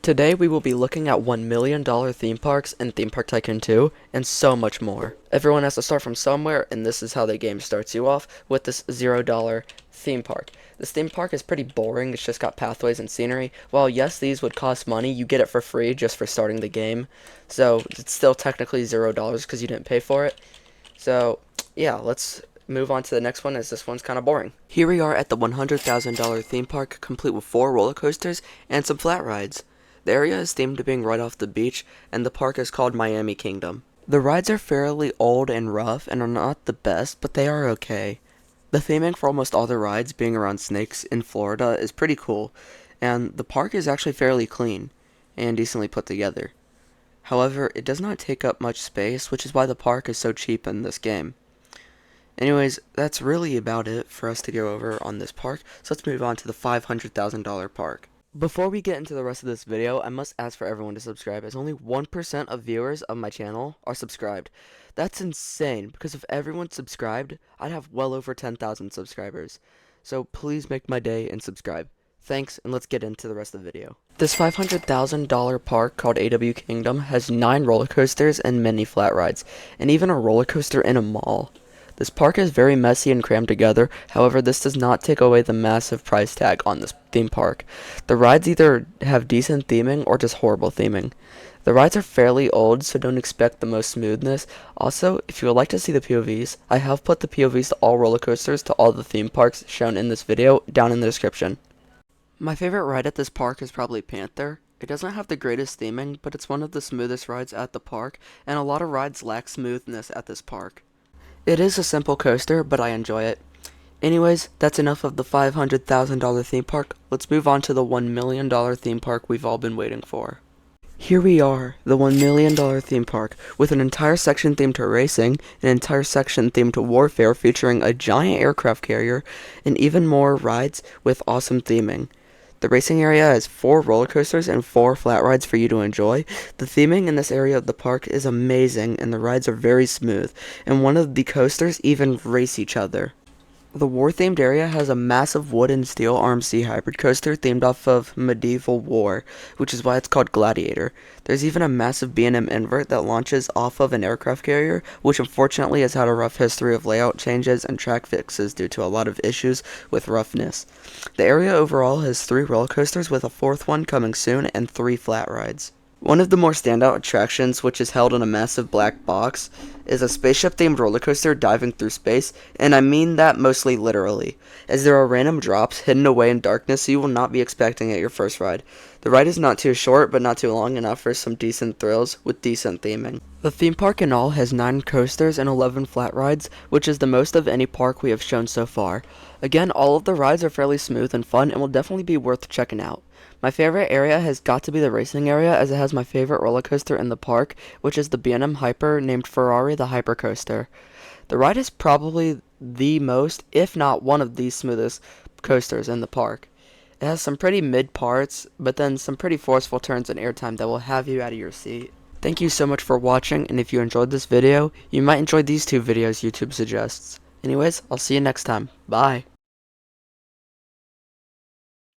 Today we will be looking at $1 million theme parks in Theme Park Tycoon 2 and so much more. Everyone has to start from somewhere, and this is how the game starts you off with this $0 theme park. This theme park is pretty boring. It's just got pathways and scenery. While yes, these would cost money, you get it for free just for starting the game. So it's still technically $0 because you didn't pay for it. So yeah, let's move on to the next one, as this one's kind of boring. Here we are at the $100,000 theme park, complete with 4 roller coasters and some flat rides. The area is themed to being right off the beach, and the park is called Miami Kingdom. The rides are fairly old and rough and are not the best, but they are okay. The theming for almost all the rides, being around snakes in Florida, is pretty cool, and the park is actually fairly clean and decently put together. However, it does not take up much space, which is why the park is so cheap in this game. Anyways, that's really about it for us to go over on this park, so let's move on to the $500,000 park. Before we get into the rest of this video, I must ask for everyone to subscribe, as only 1% of viewers of my channel are subscribed. That's insane, because if everyone subscribed, I'd have well over 10,000 subscribers. So please make my day and subscribe. Thanks, and let's get into the rest of the video. This $500,000 park called AW Kingdom has 9 roller coasters and many flat rides, and even a roller coaster in a mall. This park is very messy and crammed together. However, this does not take away the massive price tag on this theme park. The rides either have decent theming or just horrible theming. The rides are fairly old, so don't expect the most smoothness. Also, if you would like to see the POVs, I have put the POVs to all roller coasters to all the theme parks shown in this video down in the description. My favorite ride at this park is probably Panther. It doesn't have the greatest theming, but it's one of the smoothest rides at the park, and a lot of rides lack smoothness at this park. It is a simple coaster, but I enjoy it. Anyways, that's enough of the $500,000 theme park. Let's move on to the $1 million theme park we've all been waiting for. Here we are, the $1 million theme park, with an entire section themed to racing, an entire section themed to warfare featuring a giant aircraft carrier, and even more rides with awesome theming. The racing area has 4 roller coasters and 4 flat rides for you to enjoy. The theming in this area of the park is amazing, and the rides are very smooth, and one of the coasters even race each other. The war-themed area has a massive wood and steel RMC hybrid coaster themed off of medieval war, which is why it's called Gladiator. There's even a massive B&M invert that launches off of an aircraft carrier, which unfortunately has had a rough history of layout changes and track fixes due to a lot of issues with roughness. The area overall has 3 roller coasters, with a 4th one coming soon, and 3 flat rides. One of the more standout attractions, which is held in a massive black box, is a spaceship-themed roller coaster diving through space, and I mean that mostly literally, as there are random drops hidden away in darkness you will not be expecting at your first ride. The ride is not too short, but not too long enough for some decent thrills with decent theming. The theme park in all has 9 coasters and 11 flat rides, which is the most of any park we have shown so far. Again, all of the rides are fairly smooth and fun and will definitely be worth checking out. My favorite area has got to be the racing area, as it has my favorite roller coaster in the park, which is the B&M Hyper named Ferrari the Hyper Coaster. The ride is probably the most, if not one of the smoothest coasters in the park. It has some pretty mid parts, but then some pretty forceful turns and airtime that will have you out of your seat. Thank you so much for watching, and if you enjoyed this video, you might enjoy these 2 videos YouTube suggests. Anyways, I'll see you next time. Bye!